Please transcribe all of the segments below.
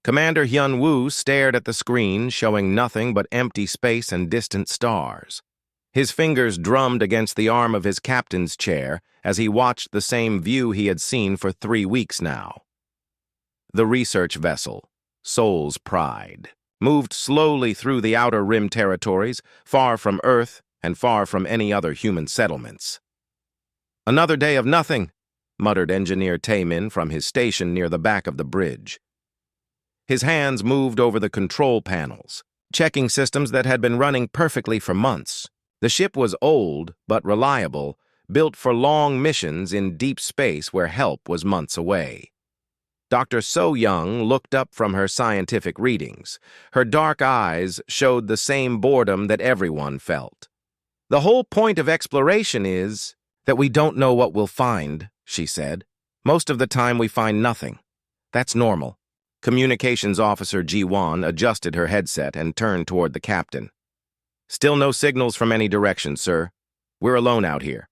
Commander Hyun-woo stared at the screen, showing nothing but empty space and distant stars. His fingers drummed against the arm of his captain's chair as he watched the same view he had seen for 3 weeks now. The research vessel, Soul's Pride, moved slowly through the Outer Rim territories, far from Earth and far from any other human settlements. "Another day of nothing," muttered Engineer Taemin from his station near the back of the bridge. His hands moved over the control panels, checking systems that had been running perfectly for months. The ship was old but reliable, built for long missions in deep space where help was months away. Dr. So-young looked up from her scientific readings. Her dark eyes showed the same boredom that everyone felt. "The whole point of exploration is that we don't know what we'll find," she said. "Most of the time we find nothing. That's normal." Communications Officer Ji-won adjusted her headset and turned toward the captain. "Still no signals from any direction, sir. We're alone out here."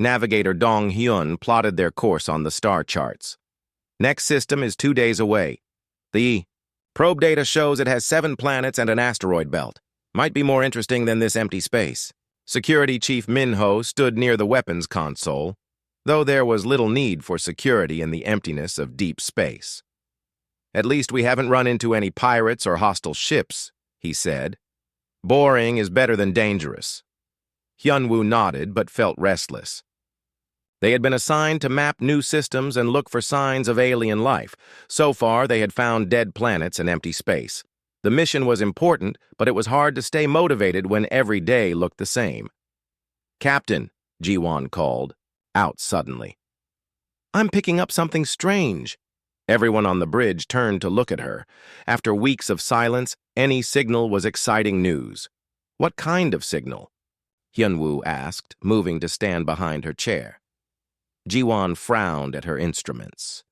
Navigator Dong-hyun plotted their course on the star charts. "Next system is 2 days away. The probe data shows it has 7 planets and an asteroid belt. Might be more interesting than this empty space." Security Chief Min-ho stood near the weapons console, though there was little need for security in the emptiness of deep space. "At least we haven't run into any pirates or hostile ships," he said. "Boring is better than dangerous." Hyun-woo nodded but felt restless. They had been assigned to map new systems and look for signs of alien life. So far, they had found dead planets and empty space. The mission was important, but it was hard to stay motivated when every day looked the same. "Captain," Ji-won called, out suddenly. "I'm picking up something strange." Everyone on the bridge turned to look at her. After weeks of silence, any signal was exciting news. "What kind of signal?" Hyun-woo asked, moving to stand behind her chair. Ji-won frowned at her instruments.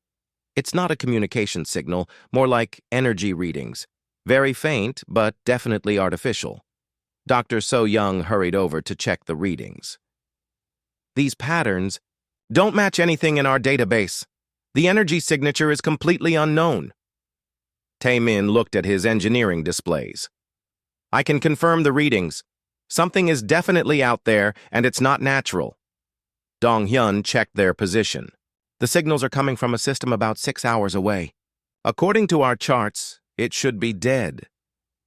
"It's not a communication signal, more like energy readings. Very faint, but definitely artificial." Dr. So-young hurried over to check the readings. "These patterns don't match anything in our database. The energy signature is completely unknown." Taemin looked at his engineering displays. "I can confirm the readings. Something is definitely out there, and it's not natural." Dong-hyun checked their position. "The signals are coming from a system about 6 hours away. According to our charts, it should be dead.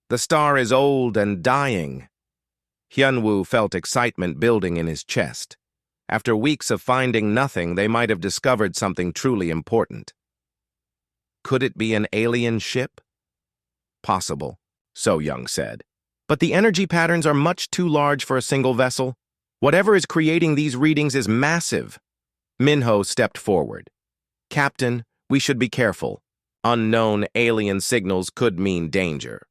The star is old and dying." Hyun-woo felt excitement building in his chest. After weeks of finding nothing, they might have discovered something truly important. Could it be an alien ship? "Possible," So-young said. "But the energy patterns are much too large for a single vessel. Whatever is creating these readings is massive." Min-ho stepped forward. "Captain, we should be careful. Unknown alien signals could mean danger."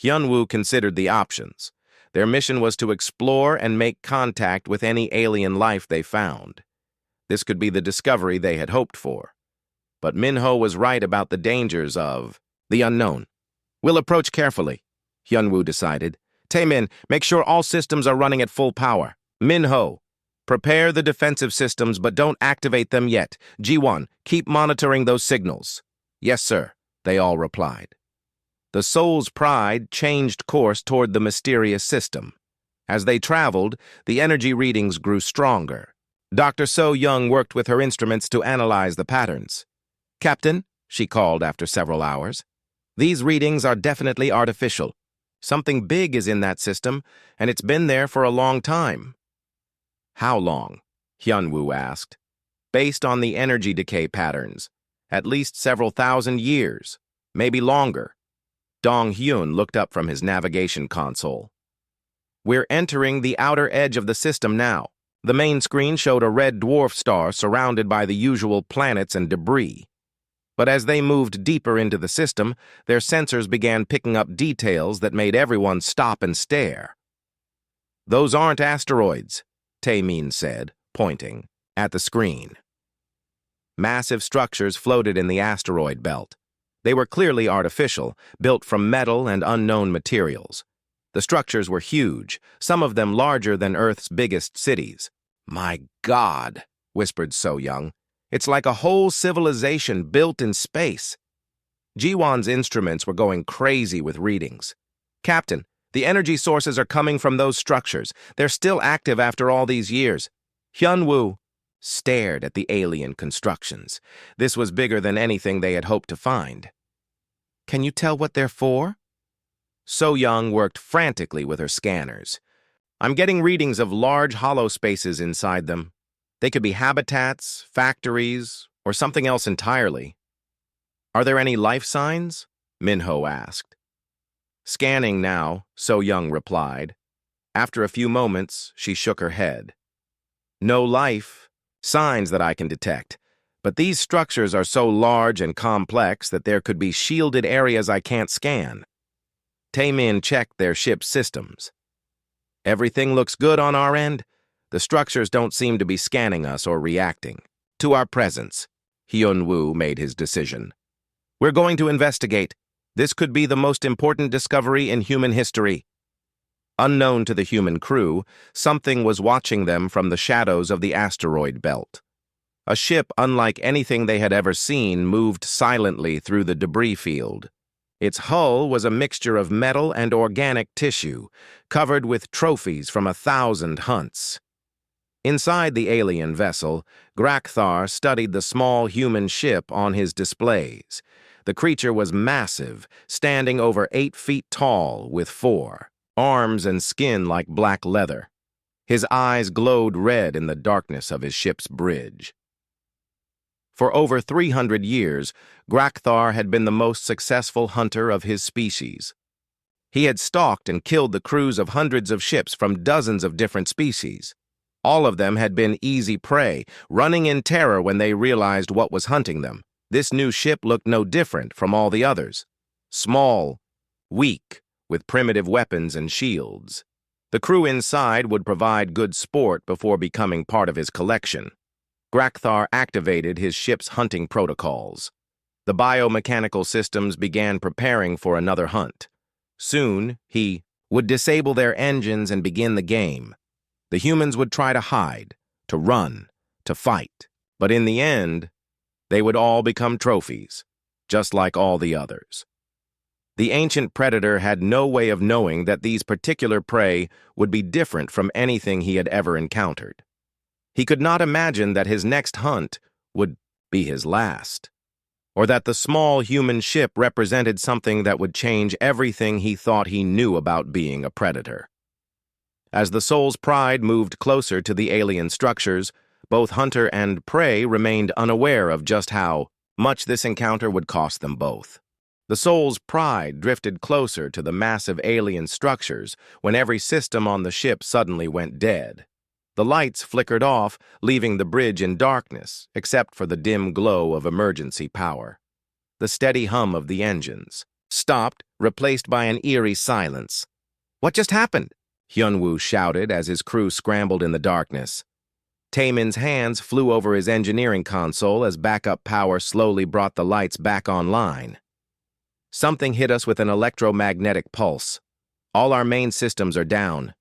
Hyun-woo considered the options. Their mission was to explore and make contact with any alien life they found. This could be the discovery they had hoped for. But Min-ho was right about the dangers of the unknown. "We'll approach carefully," Hyun-woo decided. "Taemin, make sure all systems are running at full power. Min-ho, prepare the defensive systems but don't activate them yet. Ji-won, keep monitoring those signals." "Yes, sir," they all replied. The Soul's Pride changed course toward the mysterious system. As they traveled, the energy readings grew stronger. Dr. So-young worked with her instruments to analyze the patterns. "Captain," she called after several hours, "these readings are definitely artificial. Something big is in that system, and it's been there for a long time." "How long?" Hyun-woo asked. "Based on the energy decay patterns. At least several thousand years, maybe longer." Dong-hyun looked up from his navigation console. "We're entering the outer edge of the system now." The main screen showed a red dwarf star surrounded by the usual planets and debris. But as they moved deeper into the system, their sensors began picking up details that made everyone stop and stare. "Those aren't asteroids," Taemin said, pointing at the screen. Massive structures floated in the asteroid belt. They were clearly artificial, built from metal and unknown materials. The structures were huge, some of them larger than Earth's biggest cities. "My God," whispered So-young. "It's like a whole civilization built in space." Jiwon's instruments were going crazy with readings. "Captain, the energy sources are coming from those structures. They're still active after all these years." Hyunwoo stared at the alien constructions. This was bigger than anything they had hoped to find. "Can you tell what they're for?" So-young worked frantically with her scanners. "I'm getting readings of large hollow spaces inside them. They could be habitats, factories, or something else entirely." "Are there any life signs?" Minho asked. "Scanning now," So-young replied. After a few moments, she shook her head. "No life signs that I can detect, but these structures are so large and complex that there could be shielded areas I can't scan." Taemin checked their ship's systems. "Everything looks good on our end. The structures don't seem to be scanning us or reacting to our presence." Hyunwoo made his decision. "We're going to investigate. This could be the most important discovery in human history." Unknown to the human crew, something was watching them from the shadows of the asteroid belt. A ship unlike anything they had ever seen moved silently through the debris field. Its hull was a mixture of metal and organic tissue, covered with trophies from 1,000 hunts. Inside the alien vessel, Grakthar studied the small human ship on his displays. The creature was massive, standing over 8 feet tall with 4 arms and skin like black leather. His eyes glowed red in the darkness of his ship's bridge. For over 300 years, Grakthar had been the most successful hunter of his species. He had stalked and killed the crews of hundreds of ships from dozens of different species. All of them had been easy prey, running in terror when they realized what was hunting them. This new ship looked no different from all the others. Small, weak, with primitive weapons and shields. The crew inside would provide good sport before becoming part of his collection. Grakthar activated his ship's hunting protocols. The biomechanical systems began preparing for another hunt. Soon, he would disable their engines and begin the game. The humans would try to hide, to run, to fight. But in the end, they would all become trophies, just like all the others. The ancient predator had no way of knowing that these particular prey would be different from anything he had ever encountered. He could not imagine that his next hunt would be his last, or that the small human ship represented something that would change everything he thought he knew about being a predator. As the soul's pride moved closer to the alien structures, both hunter and prey remained unaware of just how much this encounter would cost them both. The soul's pride drifted closer to the massive alien structures when every system on the ship suddenly went dead. The lights flickered off, leaving the bridge in darkness, except for the dim glow of emergency power. The steady hum of the engines stopped, replaced by an eerie silence. "What just happened?" Hyunwoo shouted as his crew scrambled in the darkness. Taemin's hands flew over his engineering console as backup power slowly brought the lights back online. "Something hit us with an electromagnetic pulse. All our main systems are down.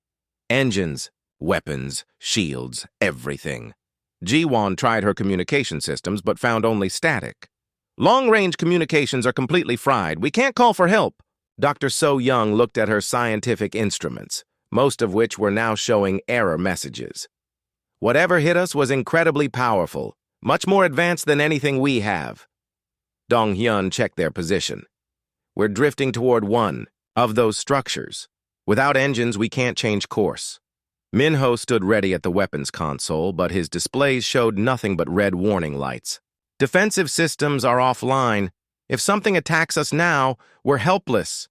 Engines, weapons, shields, everything." Jiwon tried her communication systems but found only static. "Long-range communications are completely fried. We can't call for help." Dr. So-young looked at her scientific instruments, most of which were now showing error messages. "Whatever hit us was incredibly powerful, much more advanced than anything we have." Dong-hyun checked their position. "We're drifting toward one of those structures. Without engines, we can't change course." Minho stood ready at the weapons console, but his displays showed nothing but red warning lights. "Defensive systems are offline. If something attacks us now, we're helpless."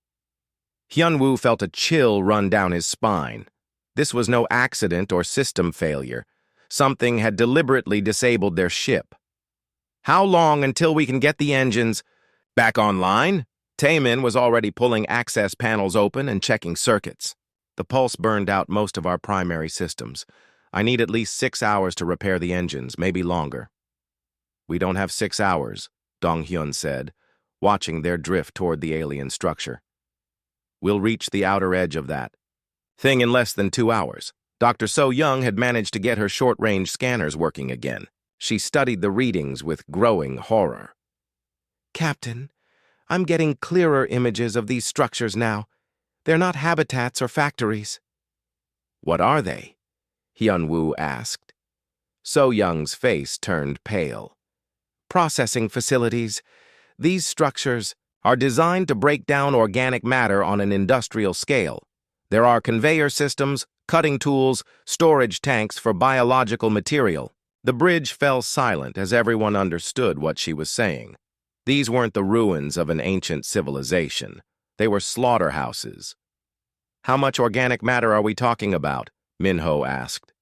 Hyunwoo felt a chill run down his spine. This was no accident or system failure. Something had deliberately disabled their ship. "How long until we can get the engines back online?" Taemin was already pulling access panels open and checking circuits. "The pulse burned out most of our primary systems. I need at least 6 hours to repair the engines, maybe longer." "We don't have 6 hours," Dong-hyun said, watching their drift toward the alien structure. "We'll reach the outer edge of that thing in less than 2 hours." Dr. So-young had managed to get her short-range scanners working again. She studied the readings with growing horror. "Captain, I'm getting clearer images of these structures now. They're not habitats or factories. What are they? Hyun-woo asked. So-young's face turned pale. Processing facilities. These structures are designed to break down organic matter on an industrial scale. There are conveyor systems, cutting tools, storage tanks for biological material. The bridge fell silent as everyone understood what she was saying. These weren't the ruins of an ancient civilization. They were slaughterhouses. How much organic matter are we talking about? Minho asked.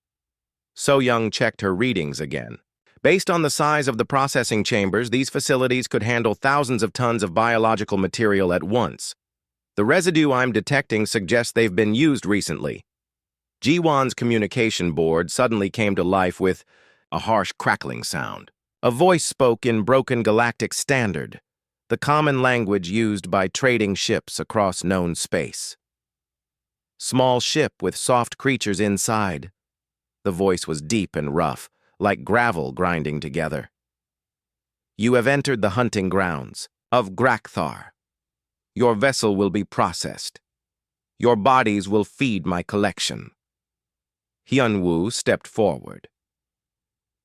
So-young checked her readings again. Based on the size of the processing chambers, these facilities could handle thousands of tons of biological material at once. The residue I'm detecting suggests they've been used recently. Ji-won's communication board suddenly came to life with a harsh crackling sound. A voice spoke in broken galactic standard, the common language used by trading ships across known space. Small ship with soft creatures inside. The voice was deep and rough, like gravel grinding together. You have entered the hunting grounds of Grakthar. Your vessel will be processed. Your bodies will feed my collection. Hyun-woo stepped forward.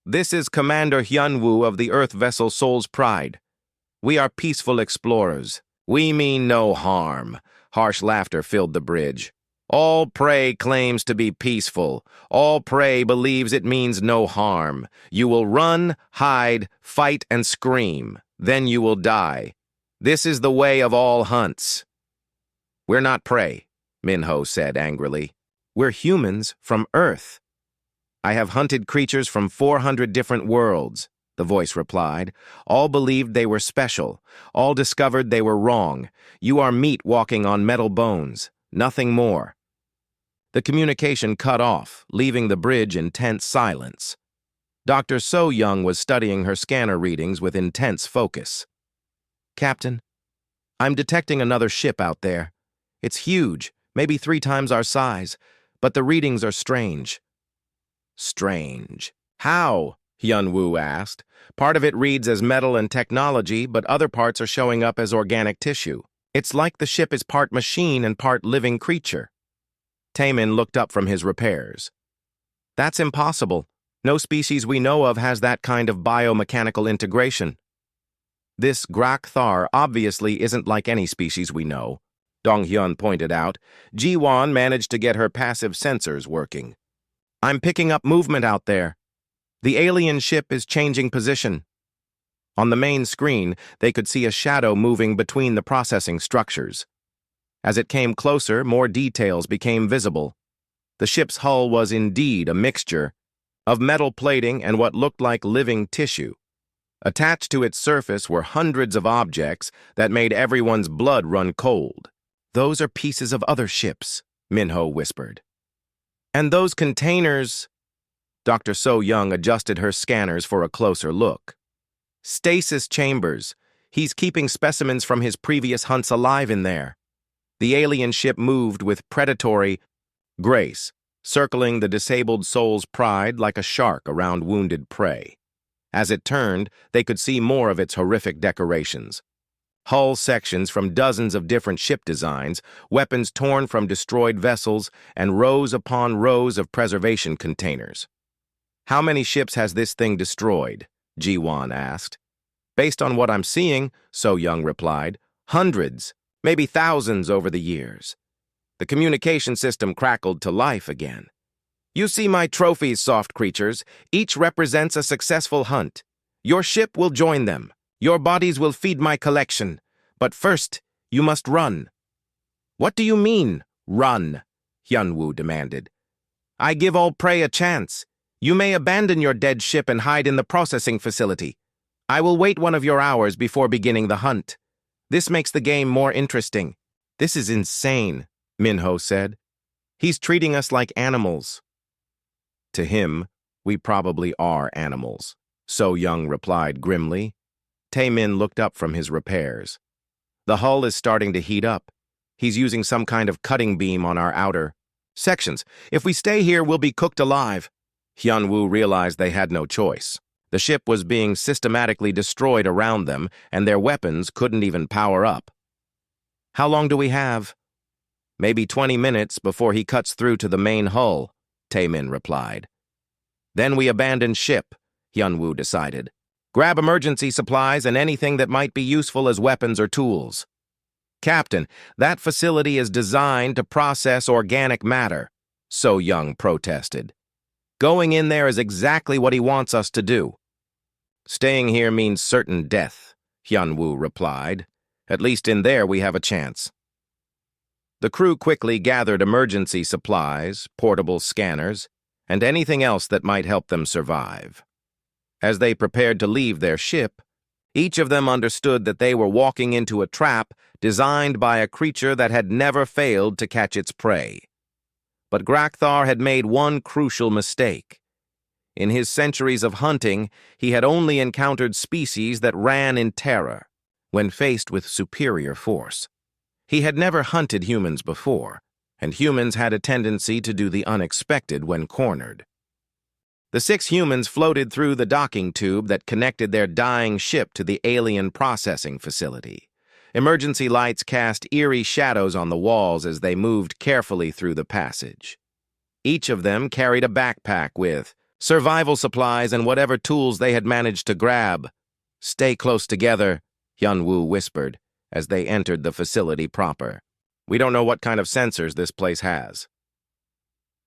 This is Commander Hyun-woo of the Earth vessel Soul's Pride. We are peaceful explorers. We mean no harm. Harsh laughter filled the bridge. All prey claims to be peaceful. All prey believes it means no harm. You will run, hide, fight, and scream. Then you will die. This is the way of all hunts. We're not prey, Minho said angrily. We're humans from Earth. I have hunted creatures from 400 different worlds, the voice replied. All believed they were special. All discovered they were wrong. You are meat walking on metal bones. Nothing more. The communication cut off, leaving the bridge in tense silence. Dr. So-young was studying her scanner readings with intense focus. Captain, I'm detecting another ship out there. It's huge, maybe 3 times our size, but the readings are strange. Strange. How? Hyun-woo asked. Part of it reads as metal and technology, but other parts are showing up as organic tissue. It's like the ship is part machine and part living creature. Taemin looked up from his repairs. That's impossible. No species we know of has that kind of biomechanical integration. This Grakthar obviously isn't like any species we know, Dong-hyun pointed out. Ji-won managed to get her passive sensors working. I'm picking up movement out there. The alien ship is changing position. On the main screen, they could see a shadow moving between the processing structures. As it came closer, more details became visible. The ship's hull was indeed a mixture of metal plating and what looked like living tissue. Attached to its surface were hundreds of objects that made everyone's blood run cold. Those are pieces of other ships, Minho whispered. And those containers... Dr. So-young adjusted her scanners for a closer look. Stasis chambers. He's keeping specimens from his previous hunts alive in there. The alien ship moved with predatory grace, circling the disabled soul's pride like a shark around wounded prey. As it turned, they could see more of its horrific decorations. Hull sections from dozens of different ship designs, weapons torn from destroyed vessels, and rows upon rows of preservation containers. How many ships has this thing destroyed? Ji-won asked. Based on what I'm seeing, So-young replied, hundreds, maybe thousands over the years. The communication system crackled to life again. You see my trophies, soft creatures. Each represents a successful hunt. Your ship will join them. Your bodies will feed my collection. But first, you must run. What do you mean, run? Hyun-woo demanded. I give all prey a chance. You may abandon your dead ship and hide in the processing facility. I will wait 1 of your hours before beginning the hunt. This makes the game more interesting. This is insane, Minho said. He's treating us like animals. To him, we probably are animals, So-young replied grimly. Taemin looked up from his repairs. The hull is starting to heat up. He's using some kind of cutting beam on our outer sections. If we stay here, we'll be cooked alive. Hyun-woo realized they had no choice. The ship was being systematically destroyed around them, and their weapons couldn't even power up. "How long do we have?" "Maybe 20 minutes before he cuts through to the main hull," Tae-min replied. "Then we abandon ship," Hyun-woo decided. "Grab emergency supplies and anything that might be useful as weapons or tools." "Captain, that facility is designed to process organic matter," So Young protested. "Going in there is exactly what he wants us to do." "Staying here means certain death," Hyun-woo replied. "At least in there we have a chance." The crew quickly gathered emergency supplies, portable scanners, and anything else that might help them survive. As they prepared to leave their ship, each of them understood that they were walking into a trap designed by a creature that had never failed to catch its prey. But Grakthar had made one crucial mistake. In his centuries of hunting, he had only encountered species that ran in terror when faced with superior force. He had never hunted humans before, and humans had a tendency to do the unexpected when cornered. The 6 humans floated through the docking tube that connected their dying ship to the alien processing facility. Emergency lights cast eerie shadows on the walls as they moved carefully through the passage. Each of them carried a backpack with survival supplies and whatever tools they had managed to grab. "Stay close together," Hyun-woo whispered as they entered the facility proper. "We don't know what kind of sensors this place has."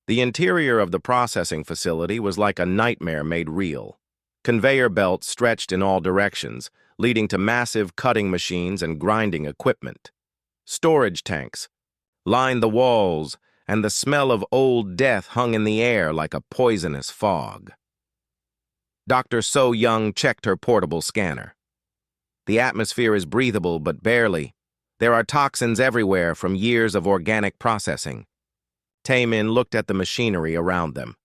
The interior of the processing facility was like a nightmare made real. Conveyor belts stretched in all directions, leading to massive cutting machines and grinding equipment. Storage tanks lined the walls, and the smell of old death hung in the air like a poisonous fog. Dr. So Young checked her portable scanner. "The atmosphere is breathable, but barely. There are toxins everywhere from years of organic processing." Tae-min looked at the machinery around them.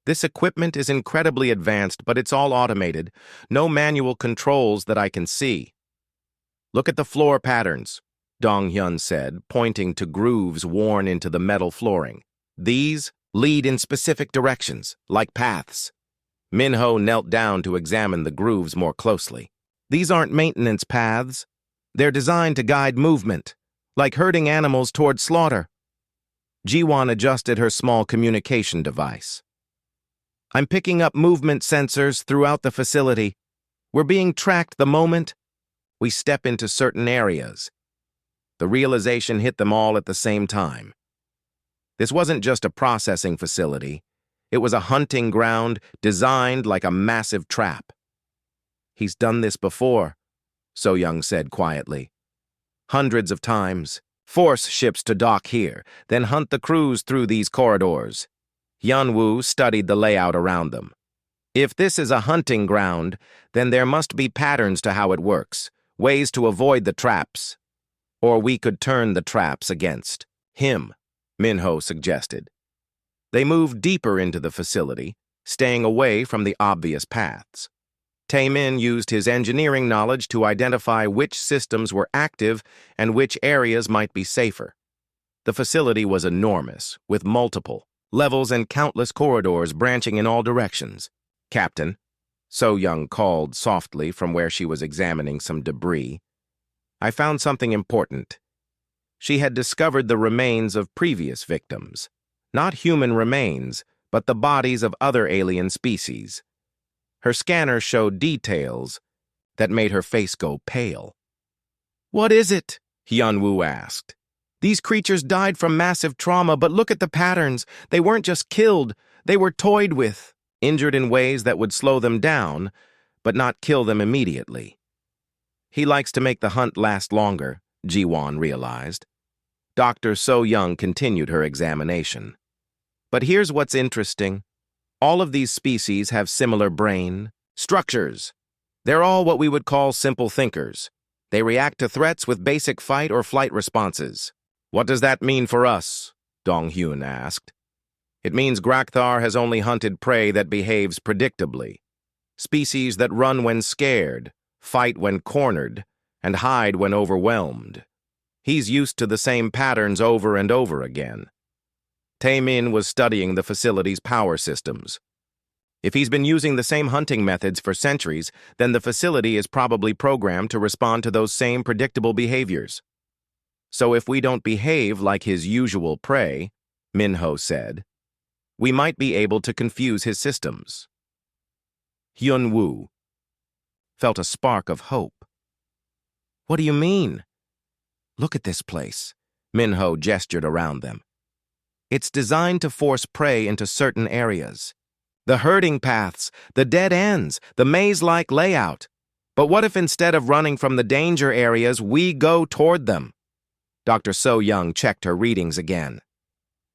"This equipment is incredibly advanced, but it's all automated. No manual controls that I can see." "Look at the floor patterns," Dong-hyun said, pointing to grooves worn into the metal flooring. "These lead in specific directions, like paths." Minho knelt down to examine the grooves more closely. "These aren't maintenance paths. They're designed to guide movement, like herding animals toward slaughter." Ji-won adjusted her small communication device. "I'm picking up movement sensors throughout the facility. We're being tracked the moment we step into certain areas." The realization hit them all at the same time. This wasn't just a processing facility. It was a hunting ground designed like a massive trap. "He's done this before," So Young said quietly. "Hundreds of times. Force ships to dock here, then hunt the crews through these corridors." Hyun-woo studied the layout around them. "If this is a hunting ground, then there must be patterns to how it works, ways to avoid the traps. Or we could turn the traps against him," Minho suggested. They moved deeper into the facility, staying away from the obvious paths. Tae-min used his engineering knowledge to identify which systems were active and which areas might be safer. The facility was enormous, with multiple levels and countless corridors branching in all directions. "Captain," So Young called softly from where she was examining some debris, "I found something important." She had discovered the remains of previous victims. Not human remains, but the bodies of other alien species. Her scanner showed details that made her face go pale. "What is it?" Hyun-woo asked. "These creatures died from massive trauma, but look at the patterns. They weren't just killed, they were toyed with, injured in ways that would slow them down, but not kill them immediately." "He likes to make the hunt last longer," Ji-won realized. Dr. So Young continued her examination. "But here's what's interesting. All of these species have similar brain structures. They're all what we would call simple thinkers. They react to threats with basic fight or flight responses." "What does that mean for us?" Dong-hyun asked. "It means Grakthar has only hunted prey that behaves predictably. Species that run when scared, fight when cornered, and hide when overwhelmed. He's used to the same patterns over and over again." Tae-min was studying the facility's power systems. If he's been using the same hunting methods for centuries, then the facility is probably programmed to respond to those same predictable behaviors. So if we don't behave like his usual prey, Minho said, we might be able to confuse his systems. Hyun-woo felt a spark of hope. What do you mean? Look at this place. Minho gestured around them. It's designed to force prey into certain areas. The herding paths, the dead ends, the maze-like layout. But what if instead of running from the danger areas, we go toward them? Dr. So-young checked her readings again.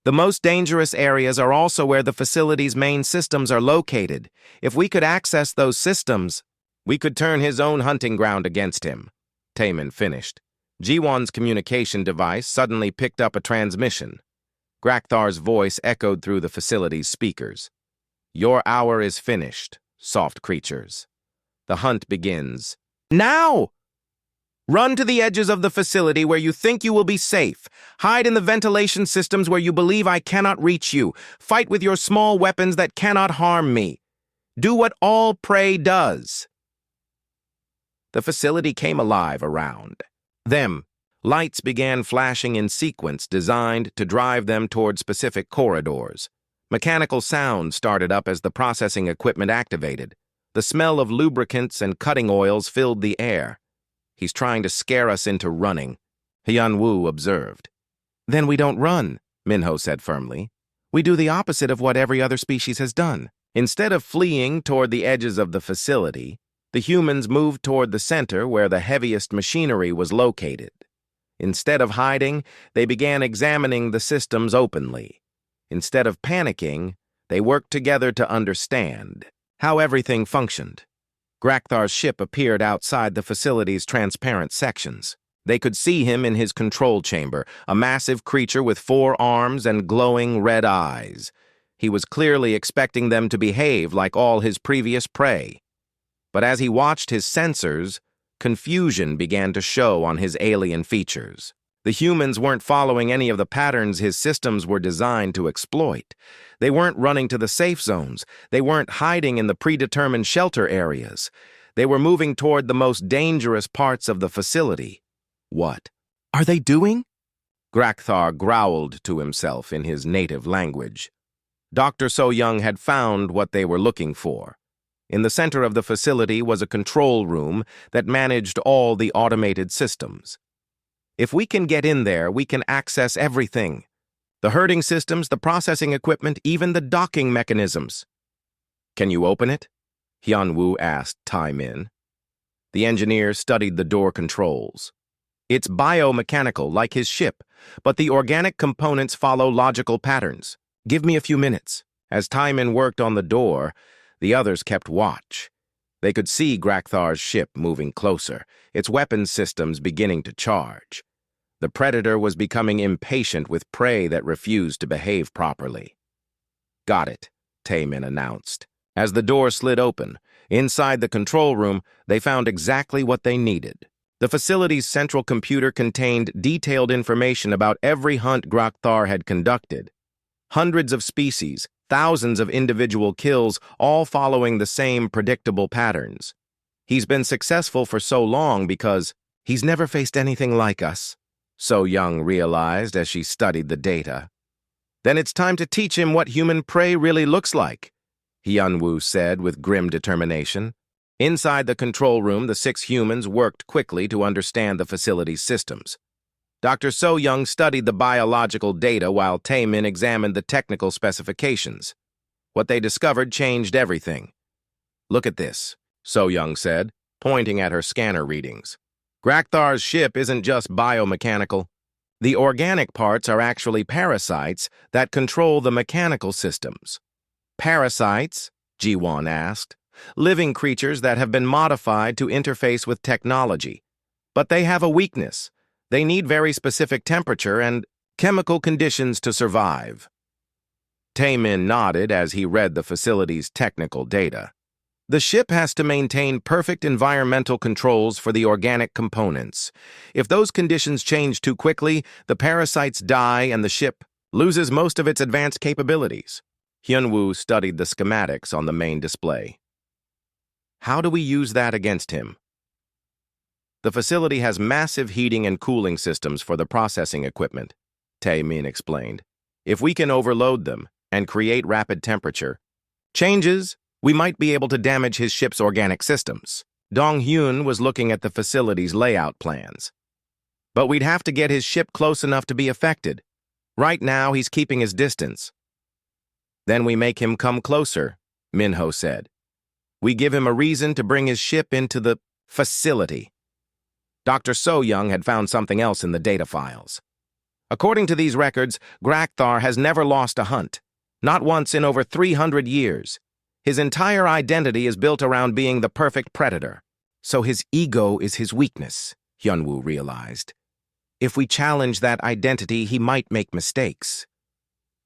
The most dangerous areas are also where the facility's main systems are located. If we could access those systems, we could turn his own hunting ground against him. Taemin finished. Jiwon's communication device suddenly picked up a transmission. Grakthar's voice echoed through the facility's speakers. Your hour is finished, soft creatures. The hunt begins. Now! Run to the edges of the facility where you think you will be safe. Hide in the ventilation systems where you believe I cannot reach you. Fight with your small weapons that cannot harm me. Do what all prey does. The facility came alive around them. Lights began flashing in sequence designed to drive them toward specific corridors. Mechanical sound started up as the processing equipment activated. The smell of lubricants and cutting oils filled the air. He's trying to scare us into running, Hyun-woo observed. Then we don't run, Minho said firmly. We do the opposite of what every other species has done. Instead of fleeing toward the edges of the facility, the humans moved toward the center where the heaviest machinery was located. Instead of hiding, they began examining the systems openly. Instead of panicking, they worked together to understand how everything functioned. Grakthar's ship appeared outside the facility's transparent sections. They could see him in his control chamber, a massive creature with 4 arms and glowing red eyes. He was clearly expecting them to behave like all his previous prey. But as he watched his sensors, confusion began to show on his alien features. The humans weren't following any of the patterns his systems were designed to exploit. They weren't running to the safe zones. They weren't hiding in the predetermined shelter areas. They were moving toward the most dangerous parts of the facility. What are they doing? Grakthar growled to himself in his native language. Dr. So-young had found what they were looking for. In the center of the facility was a control room that managed all the automated systems. If we can get in there, we can access everything. The herding systems, the processing equipment, even the docking mechanisms. Can you open it? Hyun-woo asked Taemin. The engineer studied the door controls. It's biomechanical, like his ship, but the organic components follow logical patterns. Give me a few minutes. As Taemin worked on the door, the others kept watch. They could see Grakthar's ship moving closer, its weapons systems beginning to charge. The predator was becoming impatient with prey that refused to behave properly. Got it, Taemin announced. As the door slid open, inside the control room, they found exactly what they needed. The facility's central computer contained detailed information about every hunt Grakthar had conducted. Hundreds of species, thousands of individual kills, all following the same predictable patterns. He's been successful for so long because he's never faced anything like us, So-young realized as she studied the data. Then it's time to teach him what human prey really looks like, Hyun-woo said with grim determination. Inside the control room, the 6 humans worked quickly to understand the facility's systems. Dr. So-young studied the biological data while Taemin examined the technical specifications. What they discovered changed everything. Look at this, So-young said, pointing at her scanner readings. Grakthar's ship isn't just biomechanical. The organic parts are actually parasites that control the mechanical systems. Parasites? Jiwon asked. Living creatures that have been modified to interface with technology. But they have a weakness. They need very specific temperature and chemical conditions to survive. Taemin nodded as he read the facility's technical data. The ship has to maintain perfect environmental controls for the organic components. If those conditions change too quickly, the parasites die and the ship loses most of its advanced capabilities. Hyunwoo studied the schematics on the main display. How do we use that against him? The facility has massive heating and cooling systems for the processing equipment, Tae-min explained. If we can overload them and create rapid temperature changes, we might be able to damage his ship's organic systems. Dong-hyun was looking at the facility's layout plans. But we'd have to get his ship close enough to be affected. Right now, he's keeping his distance. Then we make him come closer, Minho said. We give him a reason to bring his ship into the facility. Dr. So-young had found something else in the data files. According to these records, Grakthar has never lost a hunt. Not once in over 300 years. His entire identity is built around being the perfect predator. So his ego is his weakness, Hyunwoo realized. If we challenge that identity, he might make mistakes.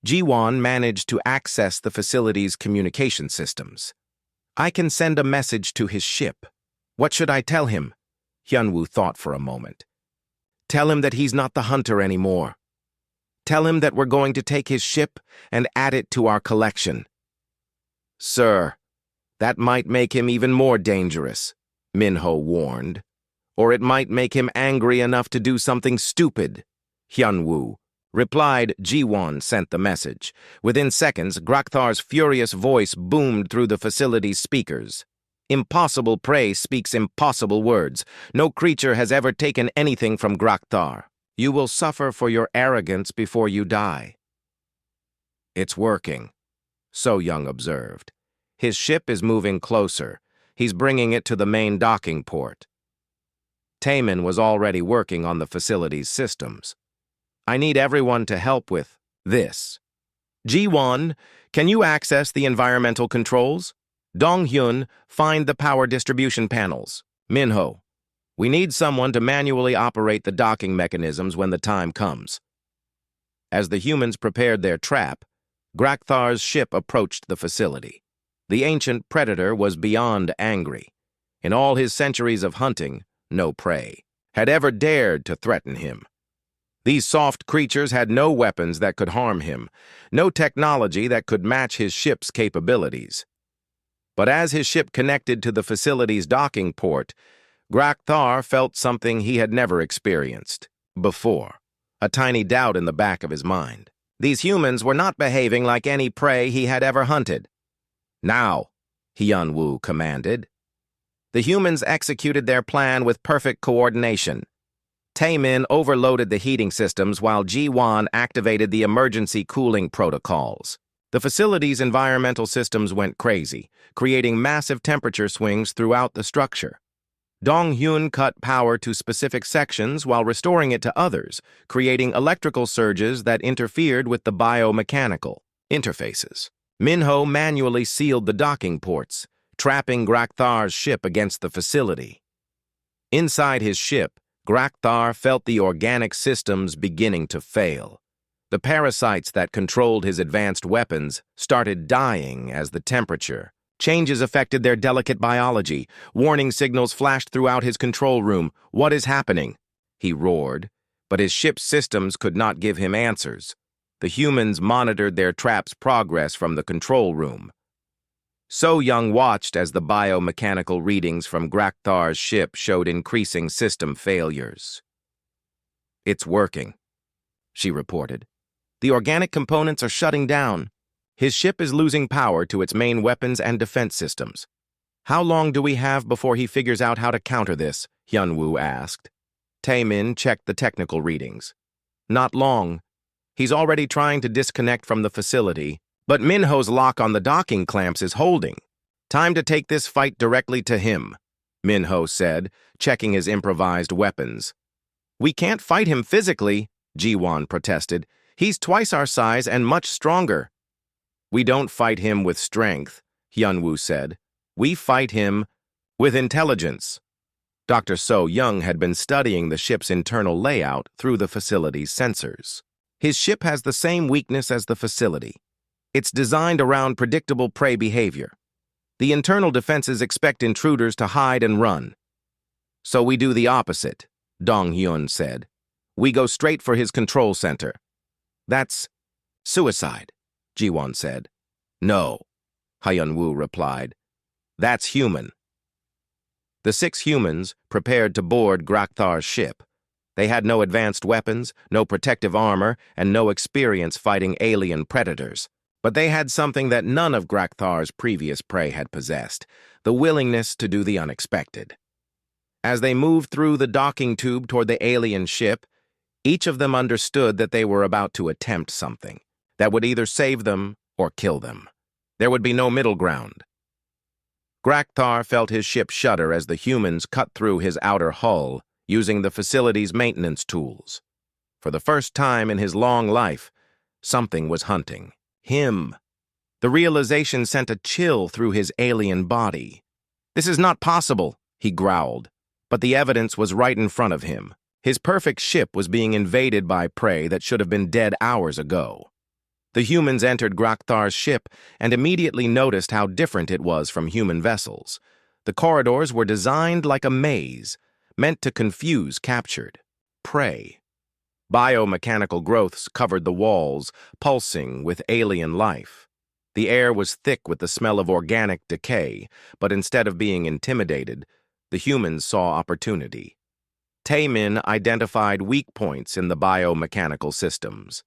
Ji-won managed to access the facility's communication systems. I can send a message to his ship. What should I tell him? Hyunwoo thought for a moment. Tell him that he's not the hunter anymore. Tell him that we're going to take his ship and add it to our collection. Sir, that might make him even more dangerous, Minho warned. Or it might make him angry enough to do something stupid. Hyunwoo replied. Ji-won sent the message. Within seconds, Grakthar's furious voice boomed through the facility's speakers. Impossible prey speaks impossible words. No creature has ever taken anything from Grakthar. You will suffer for your arrogance before you die. It's working, So-young observed. His ship is moving closer. He's bringing it to the main docking port. Tae-min was already working on the facility's systems. I need everyone to help with this. Ji-won, can you access the environmental controls? Dong-hyun, find the power distribution panels. Minho, we need someone to manually operate the docking mechanisms when the time comes. As the humans prepared their trap, Grakthar's ship approached the facility. The ancient predator was beyond angry. In all his centuries of hunting, no prey had ever dared to threaten him. These soft creatures had no weapons that could harm him, no technology that could match his ship's capabilities. But as his ship connected to the facility's docking port, Grakthar felt something he had never experienced before, a tiny doubt in the back of his mind. These humans were not behaving like any prey he had ever hunted. Now, Hyunwoo commanded. The humans executed their plan with perfect coordination. Tae-min overloaded the heating systems while Ji-won activated the emergency cooling protocols. The facility's environmental systems went crazy, creating massive temperature swings throughout the structure. Dong-hyun cut power to specific sections while restoring it to others, creating electrical surges that interfered with the biomechanical interfaces. Minho manually sealed the docking ports, trapping Grakthar's ship against the facility. Inside his ship, Grakthar felt the organic systems beginning to fail. The parasites that controlled his advanced weapons started dying as the temperature. Changes affected their delicate biology. Warning signals flashed throughout his control room. What is happening? He roared, but his ship's systems could not give him answers. The humans monitored their trap's progress from the control room. So-young watched as the biomechanical readings from Grakthar's ship showed increasing system failures. It's working, she reported. The organic components are shutting down. His ship is losing power to its main weapons and defense systems. How long do we have before he figures out how to counter this? Hyunwoo asked. Tae-min checked the technical readings. Not long. He's already trying to disconnect from the facility, but Minho's lock on the docking clamps is holding. Time to take this fight directly to him, Minho said, checking his improvised weapons. We can't fight him physically, Ji-won protested. He's twice our size and much stronger. We don't fight him with strength, Hyunwoo said. We fight him with intelligence. Dr. So-young had been studying the ship's internal layout through the facility's sensors. His ship has the same weakness as the facility. It's designed around predictable prey behavior. The internal defenses expect intruders to hide and run. So we do the opposite, Dong-hyun said. We go straight for his control center. That's suicide, Ji-won said. No, Hyun-woo replied. That's human. The 6 humans prepared to board Graktar's ship. They had no advanced weapons, no protective armor, and no experience fighting alien predators. But they had something that none of Graktar's previous prey had possessed, the willingness to do the unexpected. As they moved through the docking tube toward the alien ship, each of them understood that they were about to attempt something that would either save them or kill them. There would be no middle ground. Graktar felt his ship shudder as the humans cut through his outer hull, using the facility's maintenance tools. For the first time in his long life, something was hunting him. The realization sent a chill through his alien body. This is not possible, he growled, but the evidence was right in front of him. His perfect ship was being invaded by prey that should have been dead hours ago. The humans entered Graktar's ship and immediately noticed how different it was from human vessels. The corridors were designed like a maze, meant to confuse captured prey. Biomechanical growths covered the walls, pulsing with alien life. The air was thick with the smell of organic decay, but instead of being intimidated, the humans saw opportunity. Taemin identified weak points in the biomechanical systems.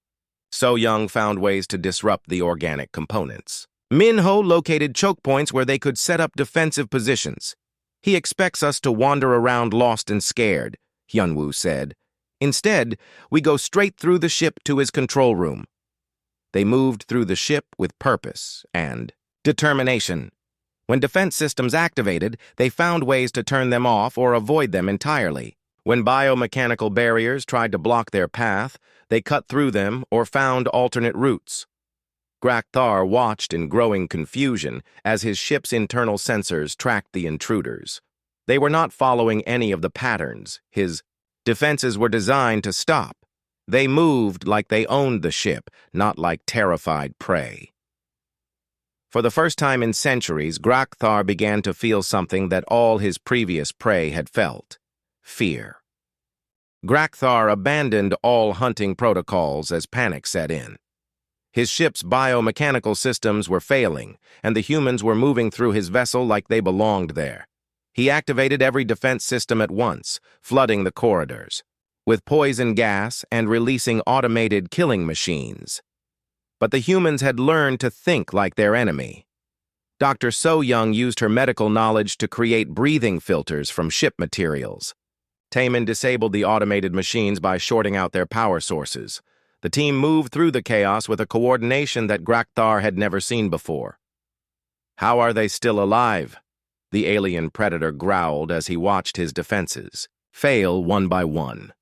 So-young found ways to disrupt the organic components. Minho located choke points where they could set up defensive positions. He expects us to wander around lost and scared, Hyun-woo said. Instead, we go straight through the ship to his control room. They moved through the ship with purpose and determination. When defense systems activated, they found ways to turn them off or avoid them entirely. When biomechanical barriers tried to block their path, they cut through them or found alternate routes. Graktar watched in growing confusion as his ship's internal sensors tracked the intruders. They were not following any of the patterns his defenses were designed to stop. They moved like they owned the ship, not like terrified prey. For the first time in centuries, Graktar began to feel something that all his previous prey had felt: fear. Graktar abandoned all hunting protocols as panic set in. His ship's biomechanical systems were failing, and the humans were moving through his vessel like they belonged there. He activated every defense system at once, flooding the corridors with poison gas and releasing automated killing machines. But the humans had learned to think like their enemy. Dr. So-young used her medical knowledge to create breathing filters from ship materials. Taemin disabled the automated machines by shorting out their power sources. The team moved through the chaos with a coordination that Graktar had never seen before. How are they still alive? The alien predator growled as he watched his defenses fail one by one.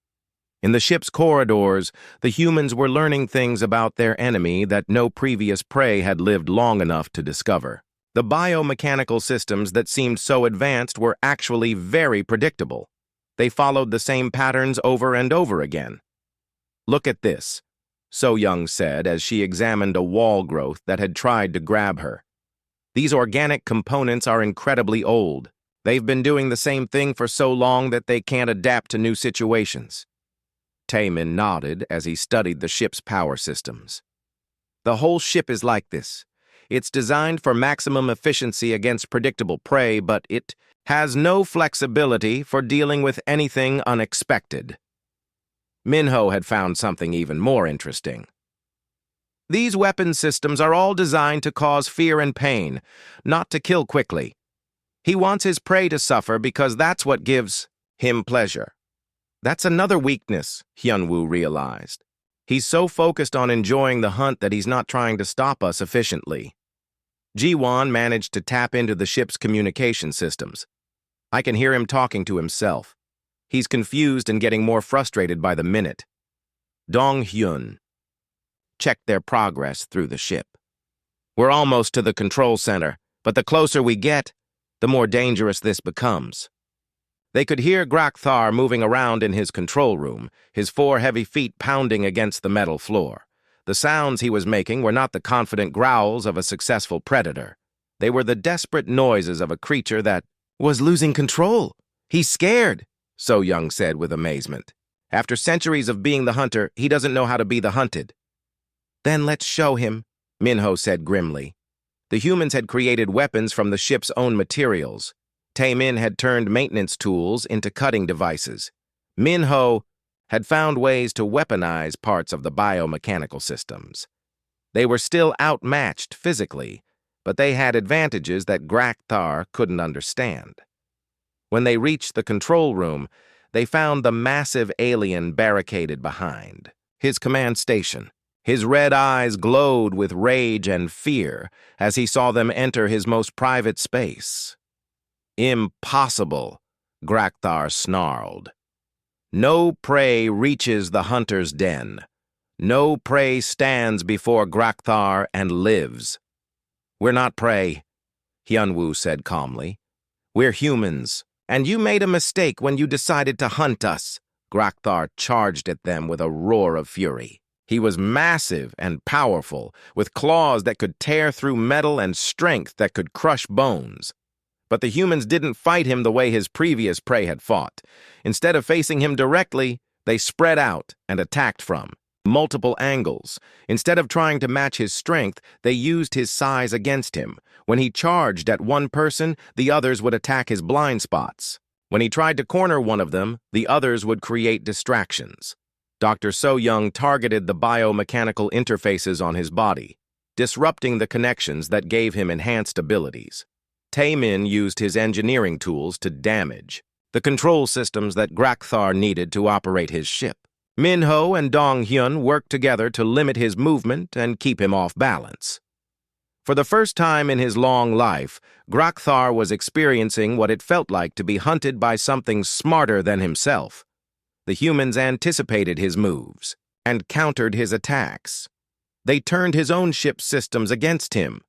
In the ship's corridors, the humans were learning things about their enemy that no previous prey had lived long enough to discover. The biomechanical systems that seemed so advanced were actually very predictable. They followed the same patterns over and over again. Look at this, So-young said as she examined a wall growth that had tried to grab her. These organic components are incredibly old. They've been doing the same thing for so long that they can't adapt to new situations. Taemin nodded as he studied the ship's power systems. The whole ship is like this. It's designed for maximum efficiency against predictable prey, but it has no flexibility for dealing with anything unexpected. Minho had found something even more interesting. These weapon systems are all designed to cause fear and pain, not to kill quickly. He wants his prey to suffer because that's what gives him pleasure. That's another weakness, Hyun-woo realized. He's so focused on enjoying the hunt that he's not trying to stop us efficiently. Ji-won managed to tap into the ship's communication systems. I can hear him talking to himself. He's confused and getting more frustrated by the minute. Dong-hyun checked their progress through the ship. We're almost to the control center, but the closer we get, the more dangerous this becomes. They could hear Graktar moving around in his control room, his 4 heavy feet pounding against the metal floor. The sounds he was making were not the confident growls of a successful predator. They were the desperate noises of a creature that was losing control. He's scared, So-young said with amazement. After centuries of being the hunter, he doesn't know how to be the hunted. Then let's show him, Minho said grimly. The humans had created weapons from the ship's own materials. Tae-min had turned maintenance tools into cutting devices. Min-ho had found ways to weaponize parts of the biomechanical systems. They were still outmatched physically, but they had advantages that Grakthar couldn't understand. When they reached the control room, they found the massive alien barricaded behind his command station. His red eyes glowed with rage and fear as he saw them enter his most private space. "Impossible," Grakthar snarled. "No prey reaches the hunter's den. No prey stands before Grakthar and lives." "We're not prey," Hyunwoo said calmly. "We're humans, and you made a mistake when you decided to hunt us." Grakthar charged at them with a roar of fury. He was massive and powerful, with claws that could tear through metal and strength that could crush bones. But the humans didn't fight him the way his previous prey had fought. Instead of facing him directly, they spread out and attacked from multiple angles. Instead of trying to match his strength, they used his size against him. When he charged at one person, the others would attack his blind spots. When he tried to corner one of them, the others would create distractions. Dr. So-young targeted the biomechanical interfaces on his body, disrupting the connections that gave him enhanced abilities. Tae-min used his engineering tools to damage the control systems that Grakthar needed to operate his ship. Min-ho and Dong-hyun worked together to limit his movement and keep him off balance. For the first time in his long life, Grakthar was experiencing what it felt like to be hunted by something smarter than himself. The humans anticipated his moves and countered his attacks. They turned his own ship's systems against him.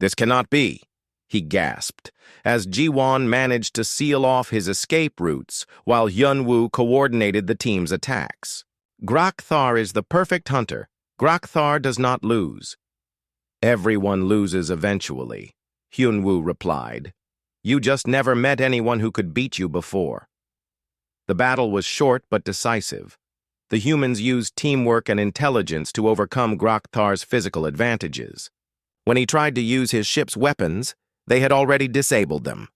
"This cannot be," he gasped, as Ji-won managed to seal off his escape routes while Hyunwoo coordinated the team's attacks. "Grakthar is the perfect hunter. Grakthar does not lose." "Everyone loses eventually," Hyunwoo replied. "You just never met anyone who could beat you before." The battle was short but decisive. The humans used teamwork and intelligence to overcome Grakthar's physical advantages. When he tried to use his ship's weapons, they had already disabled them.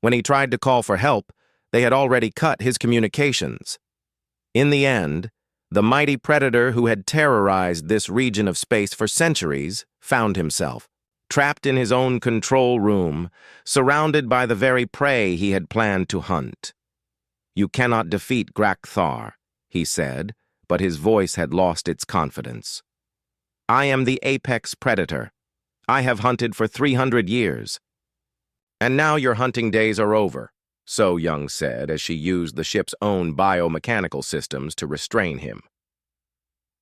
When he tried to call for help, they had already cut his communications. In the end, the mighty predator who had terrorized this region of space for centuries found himself trapped in his own control room, surrounded by the very prey he had planned to hunt. "You cannot defeat Grakthar," he said, but his voice had lost its confidence. "I am the apex predator. I have hunted for 300 years. And now your hunting days are over," So-young said as she used the ship's own biomechanical systems to restrain him.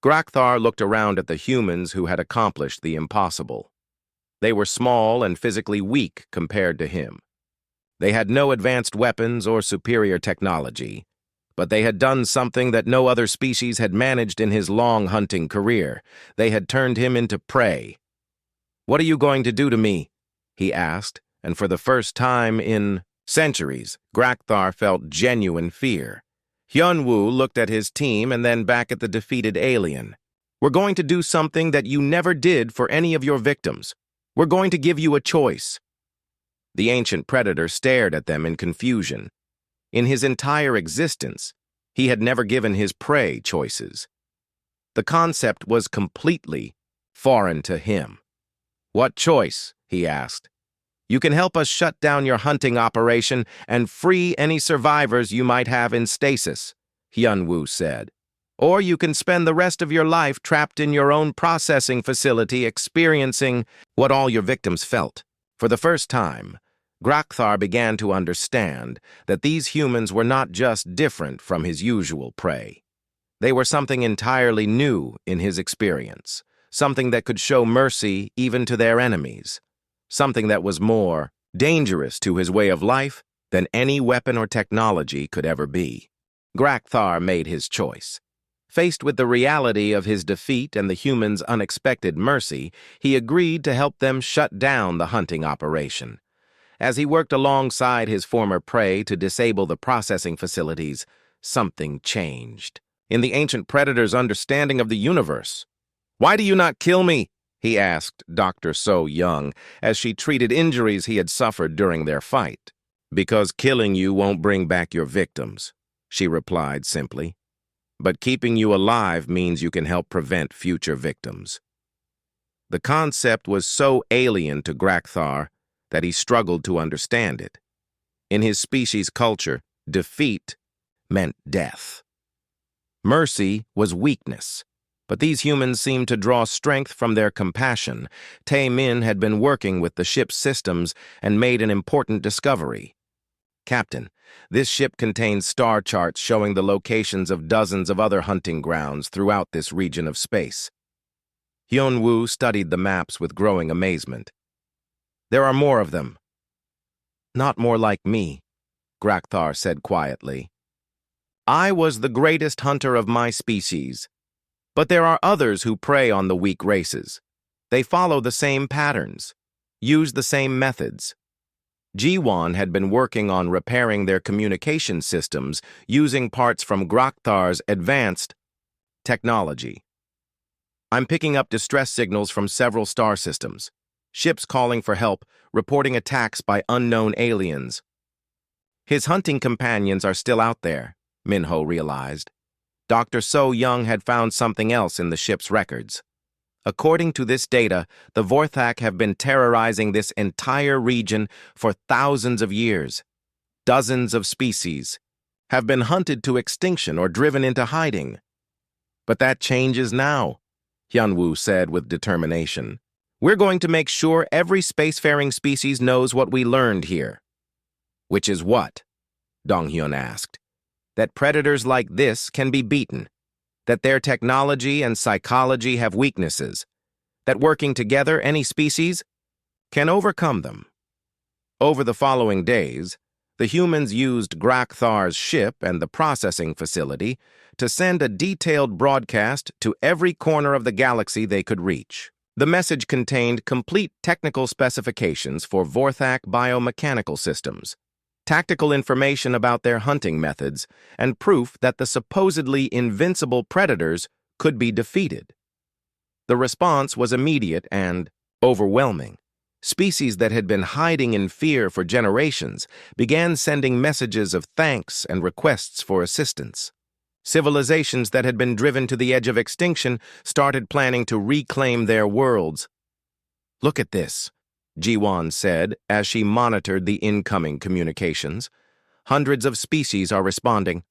Grakthar looked around at the humans who had accomplished the impossible. They were small and physically weak compared to him. They had no advanced weapons or superior technology, but they had done something that no other species had managed in his long hunting career. They had turned him into prey. "What are you going to do to me?" he asked, and for the first time in centuries, Grakthar felt genuine fear. Hyunwoo looked at his team and then back at the defeated alien. "We're going to do something that you never did for any of your victims. We're going to give you a choice." The ancient predator stared at them in confusion. In his entire existence, he had never given his prey choices. The concept was completely foreign to him. "What choice?" he asked. "You can help us shut down your hunting operation and free any survivors you might have in stasis," Hyunwoo said. "Or you can spend the rest of your life trapped in your own processing facility experiencing what all your victims felt." For the first time, Grakthar began to understand that these humans were not just different from his usual prey. They were something entirely new in his experience, something that could show mercy even to their enemies, something that was more dangerous to his way of life than any weapon or technology could ever be. Grakthar made his choice. Faced with the reality of his defeat and the humans' unexpected mercy, he agreed to help them shut down the hunting operation. As he worked alongside his former prey to disable the processing facilities, something changed in the ancient predator's understanding of the universe. "Why do you not kill me?" he asked Dr. So Young as she treated injuries he had suffered during their fight. Because killing you won't bring back your victims, she replied simply. But keeping you alive means you can help prevent future victims. The concept was so alien to Grakthar that he struggled to understand it. In his species' culture, defeat meant death. Mercy was weakness, but these humans seemed to draw strength from their compassion. Tae Min had been working with the ship's systems and made an important discovery. Captain, this ship contains star charts showing the locations of dozens of other hunting grounds throughout this region of space. Hyun-woo studied the maps with growing amazement. There are more of them. Not more like me, Grakthar said quietly. I was the greatest hunter of my species. But there are others who prey on the weak races. They follow the same patterns, use the same methods. Jiwon had been working on repairing their communication systems using parts from Grakthar's advanced technology. I'm picking up distress signals from several star systems. Ships calling for help, reporting attacks by unknown aliens. His hunting companions are still out there, Minho realized. Dr. So Young had found something else in the ship's records. According to this data, the Vorthak have been terrorizing this entire region for thousands of years. Dozens of species have been hunted to extinction or driven into hiding. But that changes now, Hyun-woo said with determination. We're going to make sure every spacefaring species knows what we learned here. Which is what? Dong-hyun asked. That predators like this can be beaten. That their technology and psychology have weaknesses. That working together, any species can overcome them. Over the following days, the humans used Grakthar's ship and the processing facility to send a detailed broadcast to every corner of the galaxy they could reach. The message contained complete technical specifications for Vorthak biomechanical systems, tactical information about their hunting methods, and proof that the supposedly invincible predators could be defeated. The response was immediate and overwhelming. Species that had been hiding in fear for generations began sending messages of thanks and requests for assistance. Civilizations that had been driven to the edge of extinction started planning to reclaim their worlds. Look at this, Jiwon said as she monitored the incoming communications. Hundreds of species are responding.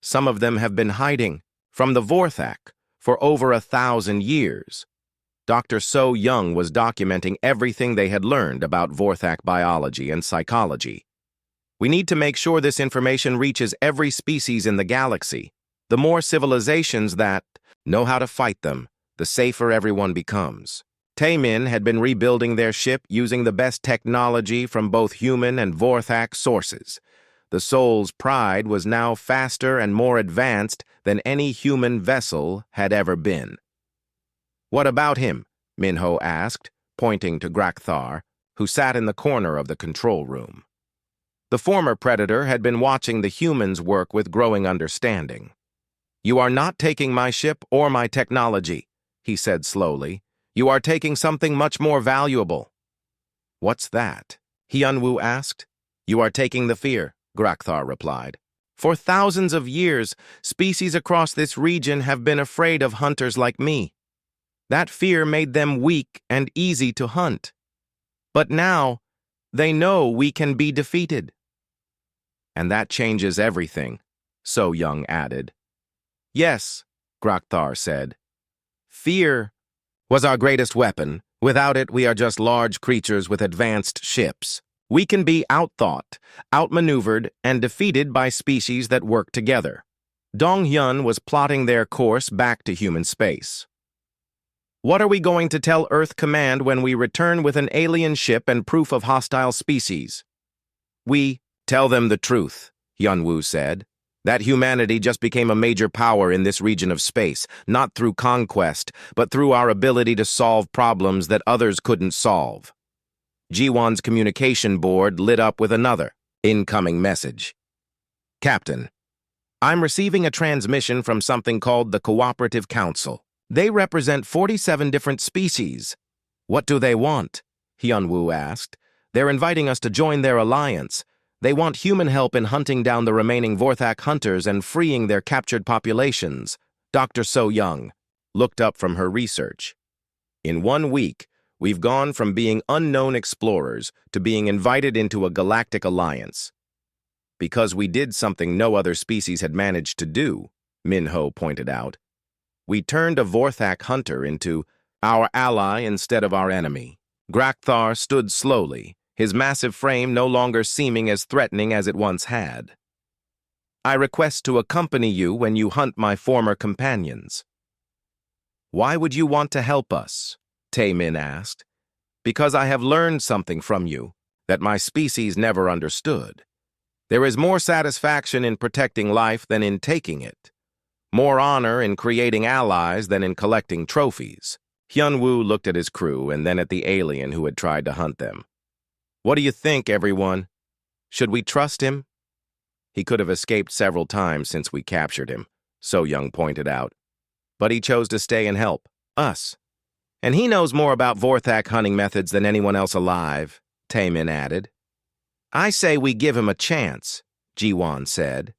Some of them have been hiding from the Vorthak for over 1,000 years. Dr. So Young was documenting everything they had learned about Vorthak biology and psychology. We need to make sure this information reaches every species in the galaxy. The more civilizations that know how to fight them, the safer everyone becomes. Tae Min had been rebuilding their ship using the best technology from both human and Vorthak sources. The Soul's Pride was now faster and more advanced than any human vessel had ever been. What about him? Minho asked, pointing to Grakthar, who sat in the corner of the control room. The former predator had been watching the humans work with growing understanding. You are not taking my ship or my technology, he said slowly. You are taking something much more valuable. What's that? Hyun-woo asked. You are taking the fear, Grakthar replied. For thousands of years, species across this region have been afraid of hunters like me. That fear made them weak and easy to hunt. But now, they know we can be defeated. And that changes everything, So Young added. Yes, Grakthar said. Fear was our greatest weapon. Without it, we are just large creatures with advanced ships. We can be outthought, outmaneuvered, and defeated by species that work together. Dong-hyun was plotting their course back to human space. What are we going to tell Earth Command when we return with an alien ship and proof of hostile species? We tell them the truth, Hyun-woo said. That humanity just became a major power in this region of space, not through conquest, but through our ability to solve problems that others couldn't solve. Jiwon's communication board lit up with another incoming message. Captain, I'm receiving a transmission from something called the Cooperative Council. They represent 47 different species. What do they want? Hyunwoo asked. They're inviting us to join their alliance. They want human help in hunting down the remaining Vorthak hunters and freeing their captured populations. Dr. So Young looked up from her research. In 1 week, we've gone from being unknown explorers to being invited into a galactic alliance. Because we did something no other species had managed to do, Minho pointed out. We turned a Vorthak hunter into our ally instead of our enemy. Grakthar stood slowly, his massive frame no longer seeming as threatening as it once had. I request to accompany you when you hunt my former companions. Why would you want to help us? Taemin asked. Because I have learned something from you that my species never understood. There is more satisfaction in protecting life than in taking it. More honor in creating allies than in collecting trophies. Hyunwoo looked at his crew and then at the alien who had tried to hunt them. What do you think, everyone? Should we trust him? He could have escaped several times since we captured him, So Young pointed out. But he chose to stay and help us. And he knows more about Vorthak hunting methods than anyone else alive, Taemin added. I say we give him a chance, Jiwon said.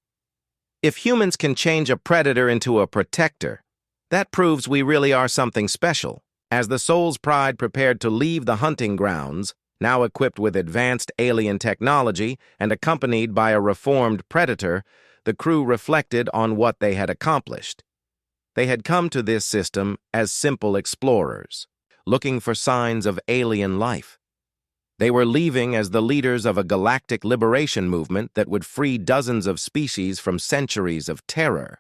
If humans can change a predator into a protector, that proves we really are something special. As the Soul's Pride prepared to leave the hunting grounds, now equipped with advanced alien technology and accompanied by a reformed predator, the crew reflected on what they had accomplished. They had come to this system as simple explorers, looking for signs of alien life. They were leaving as the leaders of a galactic liberation movement that would free dozens of species from centuries of terror.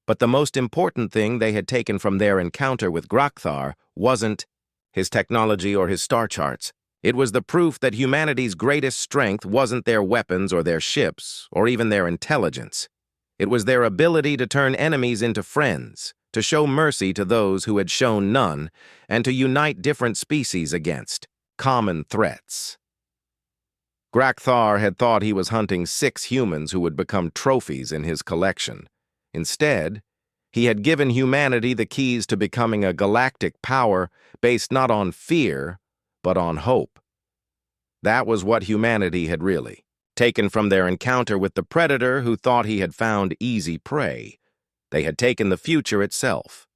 But the most important thing they had taken from their encounter with Grakthar wasn't his technology or his star charts. It was the proof that humanity's greatest strength wasn't their weapons or their ships, or even their intelligence. It was their ability to turn enemies into friends, to show mercy to those who had shown none, and to unite different species against common threats. Grakthar had thought he was hunting 6 humans who would become trophies in his collection. Instead, he had given humanity the keys to becoming a galactic power based not on fear, but on hope. That was what humanity had really taken from their encounter with the predator who thought he had found easy prey. They had taken the future itself.